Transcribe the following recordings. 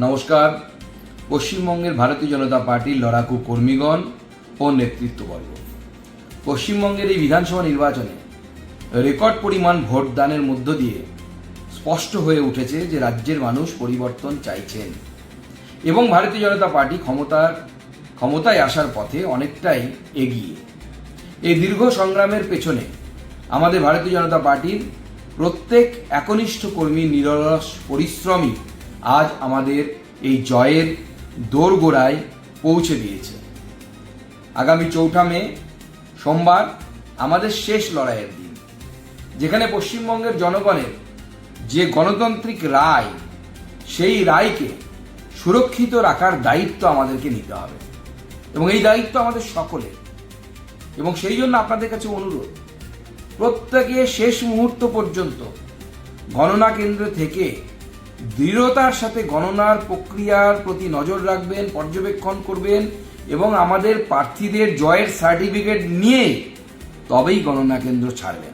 নমস্কার। পশ্চিমবঙ্গের ভারতীয় জনতা পার্টির লড়াকু কর্মীগণ ও নেতৃত্ববর্গ, পশ্চিমবঙ্গের এই বিধানসভা নির্বাচনে রেকর্ড পরিমাণ ভোটদানের মধ্য দিয়ে স্পষ্ট হয়ে উঠেছে যে রাজ্যের মানুষ পরিবর্তন চাইছেন এবং ভারতীয় জনতা পার্টি ক্ষমতায় আসার পথে অনেকটাই এগিয়ে। এই দীর্ঘ সংগ্রামের পেছনে আমাদের ভারতীয় জনতা পার্টির প্রত্যেক একনিষ্ঠ কর্মী নিরলস পরিশ্রমী আজ আমাদের এই জয়ের দোরগোড়ায় পৌঁছে দিয়েছে। আগামী 4 মে সোমবার আমাদের শেষ লড়াইয়ের দিন, যেখানে পশ্চিমবঙ্গের জনগণের যে গণতান্ত্রিক রায়, সেই রায়কে সুরক্ষিত রাখার দায়িত্ব আমাদেরকে নিতে হবে এবং এই দায়িত্ব আমাদের সকলের। এবং সেই জন্য আপনাদের কাছে অনুরোধ, প্রত্যেকে শেষ মুহূর্ত পর্যন্ত গণনা কেন্দ্র থেকে দৃঢ়তার সাথে গণনার প্রক্রিয়ার প্রতি নজর রাখবেন, পর্যবেক্ষণ করবেন এবং আমাদের প্রার্থীদের জয়ের সার্টিফিকেট নিয়ে তবেই গণনা কেন্দ্র ছাড়বেন,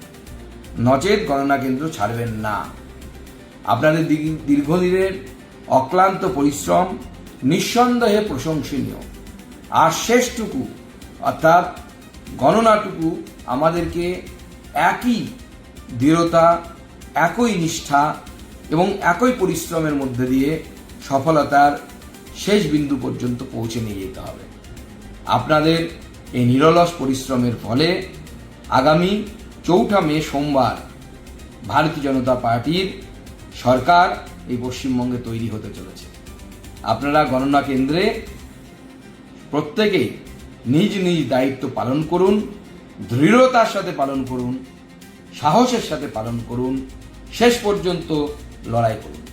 নচেত গণনা কেন্দ্র ছাড়বেন না। আপনাদের দীর্ঘদিনের অক্লান্ত পরিশ্রম নিঃসন্দেহে প্রশংসনীয়, আর শেষটুকু অর্থাৎ গণনাটুকু আমাদেরকে একই দৃঢ়তা, একই নিষ্ঠা এবং একই পরিশ্রমের মধ্যে দিয়ে সফলতার শেষ বিন্দু পর্যন্ত পৌঁছে নিয়ে যেতে হবে। আপনাদের এই নিরলস পরিশ্রমের ফলে আগামী 4 মে সোমবার ভারতীয় জনতা পার্টির সরকার এই পশ্চিমবঙ্গে তৈরি হতে চলেছে। আপনারা গণনা কেন্দ্রে প্রত্যেকেই নিজ নিজ দায়িত্ব পালন করুন, দৃঢ়তার সাথে পালন করুন, সাহসের সাথে পালন করুন, শেষ পর্যন্ত লড়াই করুন।